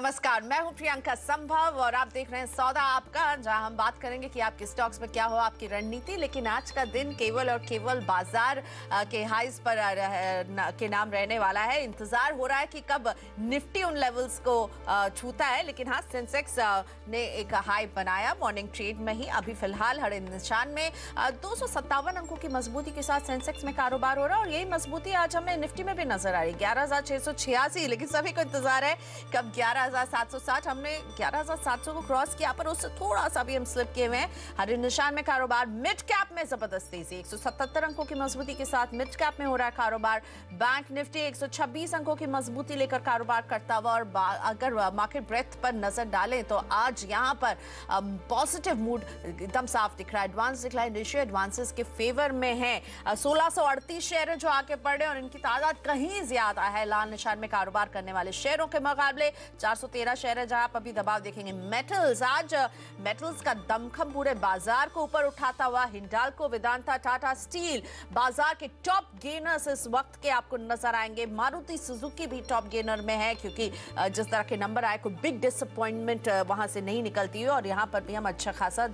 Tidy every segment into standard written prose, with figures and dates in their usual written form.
नमस्कार, मैं हूं प्रियंका संभव और आप देख रहे हैं सौदा आपका, जहां हम बात करेंगे कि आपके स्टॉक्स में क्या हो आपकी रणनीति। लेकिन आज का दिन केवल और केवल बाजार के हाईज पर के नाम रहने वाला है। इंतजार हो रहा है कि कब निफ्टी उन लेवल्स को छूता है। लेकिन हाँ, सेंसेक्स ने एक हाई बनाया मॉर्निंग ट्रेड में ही। अभी फिलहाल हरे निशान में 257 अंकों की मजबूती के साथ सेंसेक्स में कारोबार हो रहा है और यही मजबूती आज हमें निफ्टी में भी नजर आ रही है 11,686। लेकिन सभी को इंतजार है कब 11,760। हमने 11,700 को क्रॉस किया, पर उससे थोड़ा सा भी हम स्लिप किए हुए हैं। हरे निशान में कारोबार, मिड कैप में जबरदस्त तेजी 177 अंकों की मजबूती के साथ मिड कैप में हो रहा है कारोबार। बैंक निफ्टी 126 अंकों की मजबूती लेकर कारोबार करता हुआ। और अगर मार्केट ब्रेथ पर नजर डालें तो आज यहां पर पॉजिटिव मूड एकदम साफ दिख रहा है। एडवांस डिक्लाइन रेशियो एडवांसेस के फेवर में है। 1638 शेयर जो आके पड़े और इनकी तादाद कहीं ज्यादा है लाल निशान में कारोबार करने वाले शेयरों के मुकाबले। 413 शेयर है जहां आप अभी दबाव देखेंगे। मेटल्स, आज मेटल्स का दमखम पूरे बाजार को ऊपर उठाता हुआ। हिंडाल्को, वेदांता, टाटा स्टील बाजार के टॉप गेनर्स इस वक्त के आपको नजर आएंगे। मारुति सुजुकी भी टॉप गेनर में है क्योंकि जिस तरह के नंबर आए कोई बिग डिसअपॉइंटमेंट वहां से नहीं निकलती हुई और यहां पर भी हम अच्छा खासा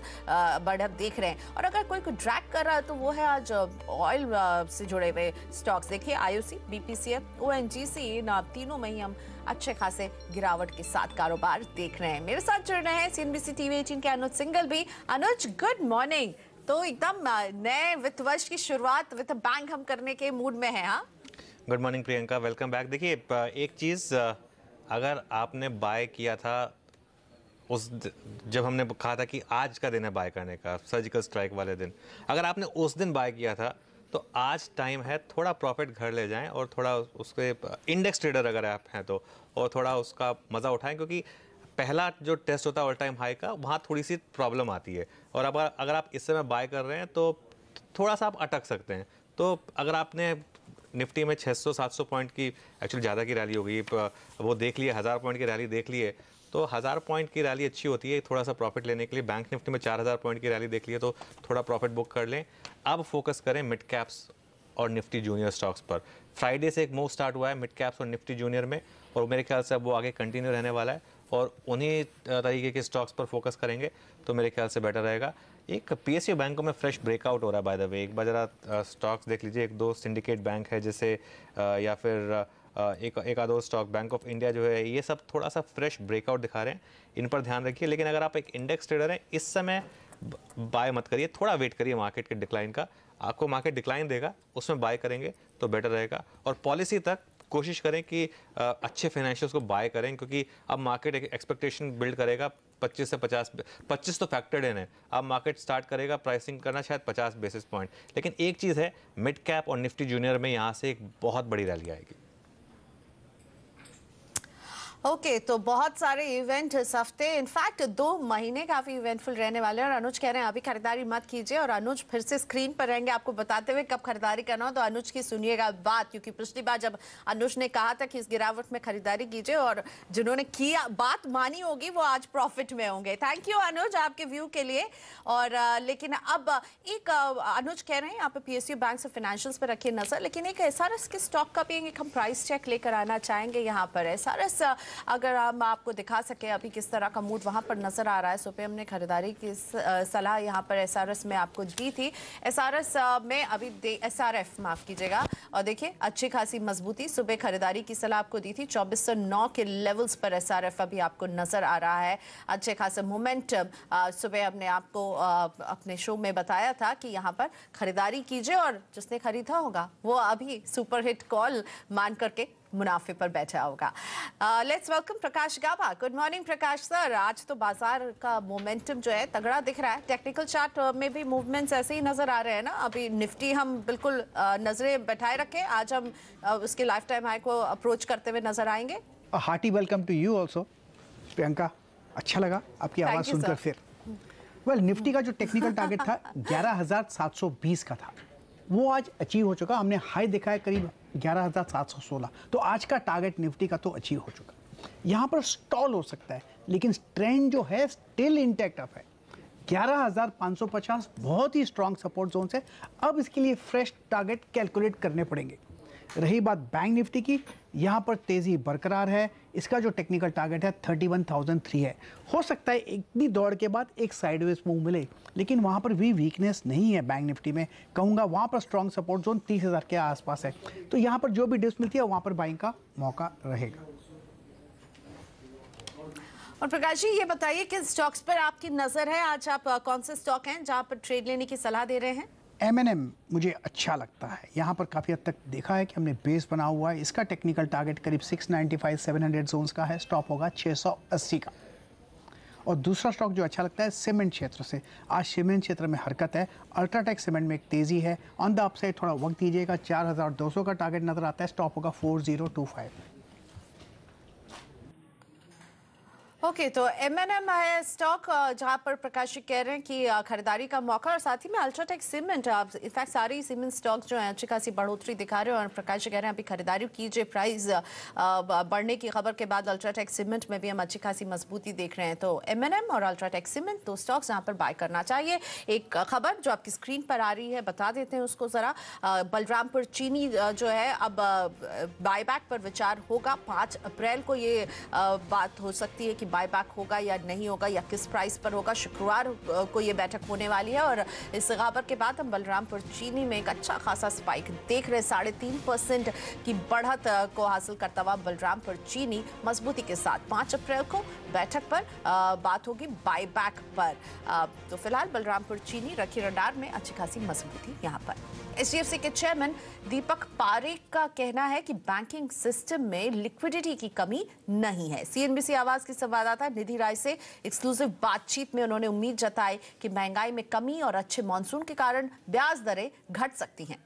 बढ़त देख रहे हैं। और अगर कोई ड्रैग कर रहा है तो वो है आज ऑयल से जुड़े हुए स्टॉक्स। देखिए आईओसी, बीपीसीएल, ओएनजीसी, इन तीनों में ही हम अच्छे खासे गिरावट के साथ कारोबार देख रहे हैं। मेरे साथ जुड़ रहे हैं सीएनबीसी टीवी 18 के अनुज सिंघल भी। अनुज, गुड मॉर्निंग। तो एकदम नए वित्त वर्ष की शुरुआत विद बैंक हम करने के मूड में है। हाँ, good morning Priyanka, welcome back. देखिए एक चीज़, अगर आपने बाय किया था जब हमने कहा था कि आज का दिन है बाय करने का, सर्जिकल स्ट्राइक वाले दिन, अगर आपने उस दिन बाय किया था तो आज टाइम है थोड़ा प्रॉफिट घर ले जाएं और थोड़ा उसके इंडेक्स ट्रेडर अगर आप हैं तो, और थोड़ा उसका मज़ा उठाएं, क्योंकि पहला जो टेस्ट होता है ऑल टाइम हाई का, वहाँ थोड़ी सी प्रॉब्लम आती है। और अगर आप इस समय बाय कर रहे हैं तो थोड़ा सा आप अटक सकते हैं। तो अगर आपने निफ्टी में 600-700 पॉइंट की, एक्चुअली ज़्यादा की रैली हो गई, वो देख लिए, 1000 पॉइंट की रैली देख लिए, तो 1000 पॉइंट की रैली अच्छी होती है थोड़ा सा प्रॉफिट लेने के लिए। बैंक निफ्टी में 4000 पॉइंट की रैली देख लिए तो थोड़ा प्रॉफिट बुक कर लें। अब फोकस करें मिड कैप्स और निफ्टी जूनियर स्टॉक्स पर। फ्राइडे से एक मूव स्टार्ट हुआ है मिड कैप्स और निफ्टी जूनियर में, और मेरे ख्याल से अब वो आगे कंटिन्यू रहने वाला है और उन्हीं तरीके के स्टॉक्स पर फोकस करेंगे तो मेरे ख्याल से बेटर रहेगा। एक पीएसयू बैंकों में फ्रेश ब्रेकआउट हो रहा है बाय द वे। एक बार जरा स्टॉक्स देख लीजिए, एक दो सिंडिकेट बैंक है जैसे, या फिर एक आधो स्टॉक, बैंक ऑफ इंडिया जो है, ये सब थोड़ा सा फ्रेश ब्रेकआउट दिखा रहे हैं, इन पर ध्यान रखिए। लेकिन अगर आप एक इंडेक्स ट्रेडर हैं, इस समय बाय मत करिए, थोड़ा वेट करिए मार्केट के डिक्लाइन का। आपको मार्केट डिक्लाइन देगा, उसमें बाय करेंगे तो बेटर रहेगा। और पॉलिसी तक कोशिश करें कि अच्छे फाइनेंशियल्स को बाय करें, क्योंकि अब मार्केट एक एक्सपेक्टेशन बिल्ड करेगा 25 से 50, 25 तो फैक्टर्ड इन है। अब मार्केट स्टार्ट करेगा प्राइसिंग करना शायद 50 बेसिस पॉइंट। लेकिन एक चीज़ है, मिड कैप और निफ्टी जूनियर में यहाँ से एक बहुत बड़ी रैली आएगी। ओके, तो बहुत सारे इवेंट इस हफ्ते, इनफैक्ट 2 महीने काफी इवेंटफुल रहने वाले हैं। और अनुज कह रहे हैं अभी खरीदारी मत कीजिए, और अनुज फिर से स्क्रीन पर रहेंगे आपको बताते हुए कब खरीदारी करना हो। तो अनुज की सुनिएगा बात, क्योंकि पिछली बार जब अनुज ने कहा था कि इस गिरावट में खरीदारी कीजिए और जिन्होंने किया बात मानी होगी वो आज प्रॉफिट में होंगे। थैंक यू अनुज आपके व्यू के लिए। और लेकिन अब एक अनुज कह रहे हैं यहाँ पे पीएसयू बैंक से फाइनेंशियल्स पर रखिए नजर, लेकिन एक एसआरएस के स्टॉक का भी एक हम प्राइस चेक लेकर आना चाहेंगे। यहाँ पर एसआरएस अगर हम आपको दिखा सके अभी किस तरह का मूड वहां पर नजर आ रहा है। सुबह हमने खरीदारी की सलाह यहां पर एसआरएस में आपको दी थी। एसआरएस में अभी एसआरएफ माफ कीजिएगा, और देखिए अच्छी खासी मजबूती। सुबह खरीदारी की सलाह आपको दी थी 2409 के लेवल्स पर एसआरएफ अभी आपको नजर आ रहा है। अच्छे खासे मोमेंटम सुबह हमने आपको अपने शो में बताया था कि यहाँ पर खरीदारी कीजिए, और जिसने खरीदा होगा वो अभी सुपरहिट कॉल मान करके मुनाफे पर बैठा होगा। लेट्स वेलकम प्रकाश गाभा। गुड मॉर्निंग प्रकाश सर। आज तो बाजार का मोमेंटम जो है तगड़ा दिख रहा है। टेक्निकल चार्ट में भी मूवमेंट्स ऐसे ही नजर आ रहे हैं ना। अभी निफ्टी हम बिल्कुल नजरें बैठाए रखें, आज हम उसके लाइफ टाइम हाई को अप्रोच करते हुए नजर आएंगे। Hearty welcome to you also Priyanka, अच्छा लगा आपकी आवाज सुनकर फिर। वेल, निफ्टी का जो टेक्निकल टारगेट था 11,720 का था, वो आज अचीव हो चुका। हमने हाई देखा है करीब 11,716, तो आज का टारगेट निफ्टी का तो अचीव हो चुका। यहाँ पर स्टॉल हो सकता है, लेकिन ट्रेंड जो है स्टिल इंटैक्ट अप है। 11,550 बहुत ही स्ट्रॉन्ग सपोर्ट जोन है। अब इसके लिए फ्रेश टारगेट कैलकुलेट करने पड़ेंगे। रही बात बैंक निफ्टी की, यहाँ पर तेज़ी बरकरार है। इसका जो टेक्निकल टारगेट है 31,003 है। हो सकता है इतनी दौड़ के बाद एक साइडवेज मूव मिले, लेकिन वहाँ पर भी वीकनेस नहीं है बैंक निफ्टी में। कहूँगा वहाँ पर स्ट्रॉन्ग सपोर्ट जोन 30,000 के आसपास है, तो यहाँ पर जो भी डिप्स मिलती है वहाँ पर बाइंग का मौका रहेगा। और प्रकाश जी, ये बताइए कि स्टॉक्स पर आपकी नजर है आज, आप कौन से स्टॉक हैं जहां पर ट्रेड लेने की सलाह दे रहे हैं? M&M मुझे अच्छा लगता है। यहाँ पर काफ़ी हद तक देखा है कि हमने बेस बना हुआ है। इसका टेक्निकल टारगेट करीब 695-700 जोन्स का है, स्टॉप होगा 680 का। और दूसरा स्टॉक जो अच्छा लगता है सीमेंट क्षेत्र से, आज सीमेंट क्षेत्र में हरकत है। अल्ट्राटेक सीमेंट में एक तेज़ी है, ऑन द अपसाइड थोड़ा वक्त दीजिएगा। 4,200 का टारगेट नजर आता है, स्टॉप होगा 4025। ओके, तो M&M है स्टॉक जहां पर प्रकाश जी कह रहे हैं कि खरीदारी का मौका, और साथ ही में अल्ट्राटेक सीमेंट, इनफैक्ट सारी सीमेंट स्टॉक जो है अच्छी खासी बढ़ोतरी दिखा रहे हैं। और प्रकाश जी कह रहे हैं अभी खरीदारी कीजिए, प्राइस बढ़ने की खबर के बाद अल्ट्राटेक सीमेंट में भी हम अच्छी खासी मजबूती देख रहे हैं। तो M&M और अल्ट्राटेक सीमेंट दो स्टॉक्स जहां पर बाय करना चाहिए। एक खबर जो आपकी स्क्रीन पर आ रही है, बता देते हैं उसको जरा। बलरामपुर चीनी जो है अब बायबैक पर विचार होगा। 5 अप्रैल को ये बात हो सकती है कि बायबैक होगा या नहीं होगा, या किस प्राइस पर होगा। शुक्रवार को ये बैठक होने वाली है। और इस खबर के बाद हम बलरामपुर चीनी में एक अच्छा खासा स्पाइक देख रहे हैं। 3.5% की बढ़त को हासिल करता हुआ बलरामपुर चीनी मजबूती के साथ 5 अप्रैल को बैठक पर बात होगी बायबैक पर। तो फिलहाल बलरामपुर चीनी रखी रडार में अच्छी खासी मजबूती यहाँ पर। HDFC के चेयरमैन दीपक पारेख का कहना है कि बैंकिंग सिस्टम में लिक्विडिटी की कमी नहीं है। CNBC आवाज की संवाददाता निधि राय से एक्सक्लूसिव बातचीत में उन्होंने उम्मीद जताई कि महंगाई में कमी और अच्छे मॉनसून के कारण ब्याज दरें घट सकती हैं।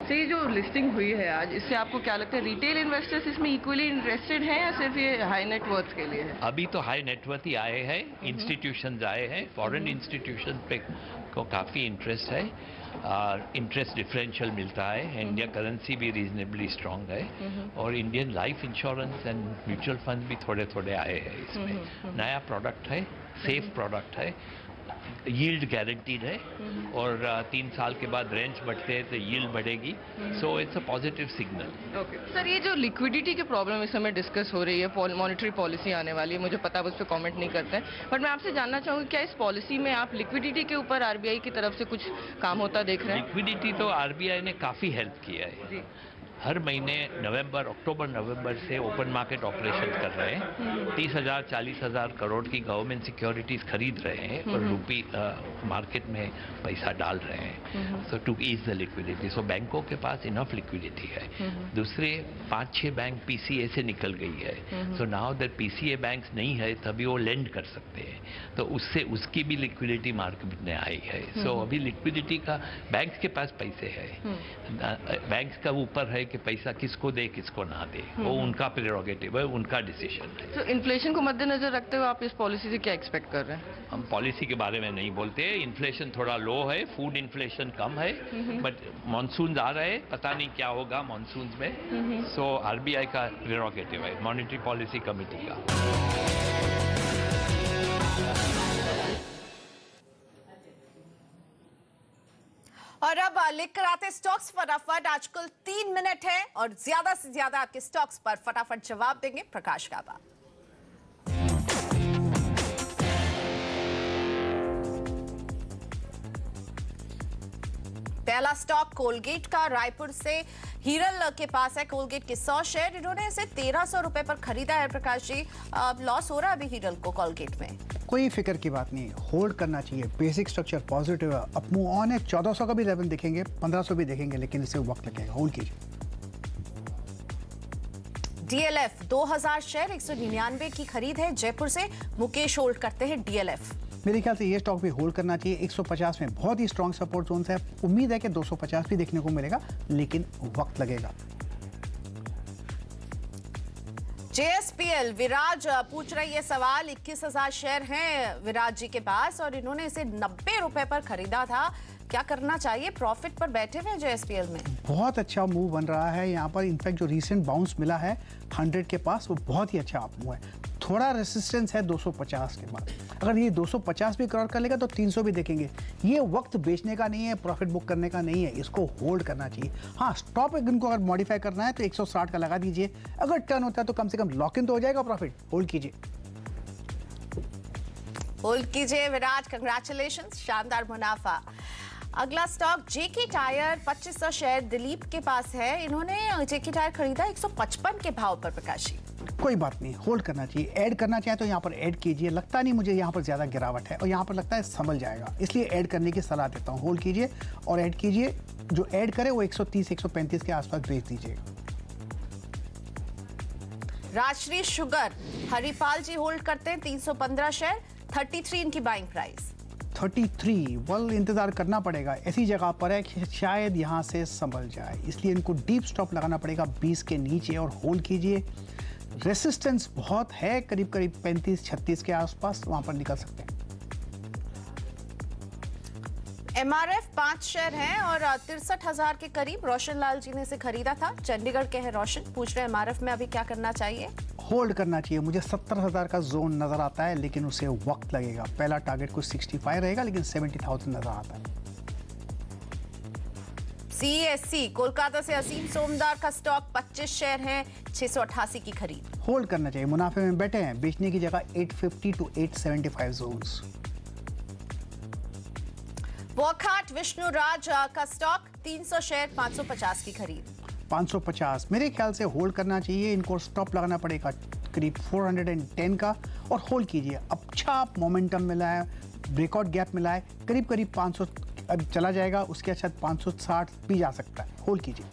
ये जो लिस्टिंग हुई है आज, इससे आपको क्या लगता है रिटेल इन्वेस्टर्स इसमें इक्वली इंटरेस्टेड हैं या सिर्फ ये हाई नेटवर्थ के लिए है? अभी तो हाई नेटवर्थ ही आए हैं, इंस्टीट्यूशंस आए हैं, फॉरेन इंस्टीट्यूशन पे को काफ़ी इंटरेस्ट है। इंटरेस्ट डिफरेंशियल मिलता है, इंडिया करेंसी भी रीजनेबली स्ट्रांग है, और Indian life insurance and mutual fund भी थोड़े थोड़े आए हैं इसमें। नया प्रोडक्ट है, सेफ प्रोडक्ट है, यील्ड गारंटीड है, और 3 साल के बाद रेंज बढ़ते हैं तो यील्ड बढ़ेगी। So it's a positive signal. Okay sir, ये जो लिक्विडिटी की प्रॉब्लम इस समय डिस्कस हो रही है, मॉनेटरी पॉलिसी आने वाली है, मुझे पता है उस पर कमेंट नहीं करते हैं, बट मैं आपसे जानना चाहूँगी क्या इस पॉलिसी में आप लिक्विडिटी के ऊपर RBI की तरफ से कुछ काम होता देख रहे हैं? लिक्विडिटी तो RBI ने काफ़ी हेल्प किया है। हर महीने अक्टूबर नवंबर से ओपन मार्केट ऑपरेशन कर रहे हैं। 30,000 40,000 करोड़ की गवर्नमेंट सिक्योरिटीज खरीद रहे हैं और रूपी मार्केट में पैसा डाल रहे हैं, सो टू ईज द लिक्विडिटी। सो बैंकों के पास इनफ लिक्विडिटी है। दूसरे 5-6 बैंक PCA से निकल गई है, so now that PCA banks नहीं है तभी वो लेंड कर सकते हैं, तो उससे उसकी भी लिक्विडिटी मार्केट में आई है। सो अभी लिक्विडिटी का बैंक्स के पास पैसे है, बैंक्स का ऊपर है कि पैसा किसको दे किसको ना दे, वो उनका प्रेरोगेटिव है, उनका डिसीजन है। तो इन्फ्लेशन को मद्देनजर रखते हुए आप इस पॉलिसी से क्या एक्सपेक्ट कर रहे हैं? हम पॉलिसी के बारे में नहीं बोलते। इन्फ्लेशन थोड़ा लो है, फूड इन्फ्लेशन कम है, बट मानसून आ रहे हैं, पता नहीं क्या होगा मानसून में। सो RBI का प्रेरोगेटिव है, मॉनेटरी पॉलिसी कमेटी का। और अब लेकर आते स्टॉक्स फटाफट। आज कुल 3 मिनट है और ज्यादा से ज्यादा आपके स्टॉक्स पर फटाफट जवाब देंगे प्रकाश गाबा। पहला स्टॉक कोलगेट का, रायपुर से हीरल के पास है कोलगेट के 100 शेयर। इन्होंने इसे 1300 रुपए पर खरीदा है। प्रकाश जी, लॉस हो रहा है अभी हीरल को कोलगेट में? कोई फिक्र की बात नहीं, होल्ड करना चाहिए। बेसिक स्ट्रक्चर पॉजिटिव है, अप मूव ऑन है। 1400 का भी लेवल देखेंगे, 1500 भी देखेंगे, लेकिन इसे वक्त लगेगा, होल्ड कीजिए। DLF 2000 शेयर, 199 की खरीद है जयपुर से। मुकेश होल्ड करते हैं DLF। मेरे ख्याल से ये स्टॉक भी होल्ड करना चाहिए। 150 में बहुत ही स्ट्रॉन्ग सपोर्ट जोन है, उम्मीद है कि 250 भी देखने को मिलेगा, लेकिन वक्त लगेगा। JSPL विराज पूछ रही है सवाल। 21,000 शेयर हैं विराज जी के पास और इन्होंने इसे 90 रुपए पर खरीदा था। क्या करना चाहिए? प्रॉफिट पर बैठे हुए JSPL में। बहुत अच्छा मूव बन रहा है यहाँ पर। इनफैक्ट जो रीसेंट बाउंस मिला है 100 के पास, वो बहुत ही अच्छा मूव है। थोड़ा रेसिस्टेंस है 250 के बाद। अगर ये 250 भी क्रॉस कर लेगा तो 300 भी देखेंगे। ये वक्त बेचने का नहीं है, प्रॉफिट बुक करने का नहीं है, इसको होल्ड करना चाहिए। हाँ, स्टॉप इनको अगर मॉडिफाई करना है तो 160 का लगा दीजिए। अगर टर्न होता है तो कम से कम लॉक इन तो हो जाएगा प्रॉफिट। होल्ड कीजिए, होल्ड कीजिए विराट, कंग्रेचुलेशंस, शानदार मुनाफा। अगला स्टॉक जेके टायर 2500 शेयर दिलीप के पास है। इन्होंने जेके टायर खरीदा 155 के भाव पर प्रकाश जी। कोई बात नहीं, होल्ड करना चाहिए। ऐड करना चाहे तो यहाँ पर ऐड कीजिए। लगता नहीं मुझे यहाँ पर ज़्यादा गिरावट है और यहाँ पर लगता है संभल जाएगा, इसलिए ऐड करने की सलाह देता हूँ। होल्ड कीजिए और ऐड कीजिए। जो ऐड करे वो 130-135 के आसपास बेच दीजिएगा। राजश्री शुगर हरिपाल जी होल्ड करते हैं 315 शेयर, 33 इनकी बाइंग प्राइस। 33 वल इंतज़ार करना पड़ेगा। ऐसी जगह पर है कि शायद यहाँ से संभल जाए, इसलिए इनको डीप स्टॉप लगाना पड़ेगा 20 के नीचे और होल्ड कीजिए। रेसिस्टेंस बहुत है, करीब करीब 35-36 के आसपास, वहां पर निकल सकते हैं। एमआरएफ 5 शेयर हैं और 63,000 के करीब। रोशन लाल जी ने इसे खरीदा था, चंडीगढ़ के हैं रोशन। पूछ रहे हैं एमआरएफ में अभी क्या करना चाहिए? होल्ड करना चाहिए। मुझे 70,000 का जोन नजर आता है, लेकिन उसे वक्त लगेगा। पहला टारगेट कुछ 65 रहेगा, लेकिन 70,000 नजर आता है। सीएससी कोलकाता से असीम सोमदार का स्टॉक 25 शेयर हैं, 688 की खरीद। होल्ड करना चाहिए, मुनाफे में बैठे हैं। बेचने की जगह 850 to 875 जोन्स। वॉकहार्ट विष्णुराज का स्टॉक 300 शेयर, 550 की खरीद। 550 मेरे ख्याल से होल्ड करना चाहिए। इनको स्टॉप लगाना पड़ेगा करीब 410 का और होल्ड कीजिए। अच्छा मोमेंटम मिला है, ब्रेकआउट गैप मिला है, करीब करीब 500 अब चला जाएगा, उसके अच्छा 560 भी जा सकता है। होल्ड कीजिए।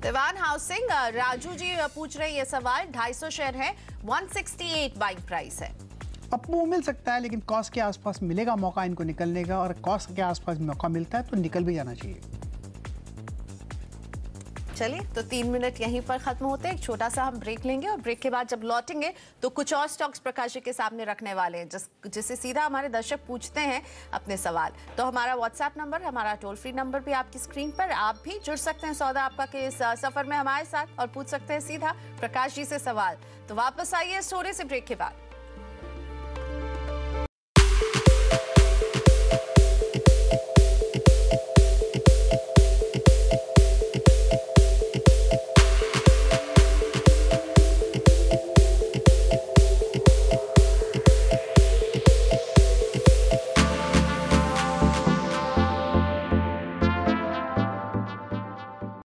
दीवान हाउसिंग राजू जी पूछ रहे हैं ये सवाल, 250 शेयर है, 168 बाइंग प्राइस है। अब वो मिल सकता है, लेकिन कॉस्ट के आसपास मिलेगा मौका इनको निकलने का, और कॉस्ट के आसपास मौका मिलता है तो निकल भी जाना चाहिए। चलिए, तो 3 मिनट यहीं पर खत्म होते हैं। एक छोटा सा हम ब्रेक लेंगे और ब्रेक के बाद जब लौटेंगे तो कुछ और स्टॉक्स प्रकाश जी के सामने रखने वाले हैं, जिससे सीधा हमारे दर्शक पूछते हैं अपने सवाल। तो हमारा व्हाट्सएप नंबर, हमारा टोल फ्री नंबर भी आपकी स्क्रीन पर, आप भी जुड़ सकते हैं सौदा आपका के इस सफर में हमारे साथ और पूछ सकते हैं सीधा प्रकाश जी से सवाल। तो वापस आइए स्टोरी से ब्रेक के बाद।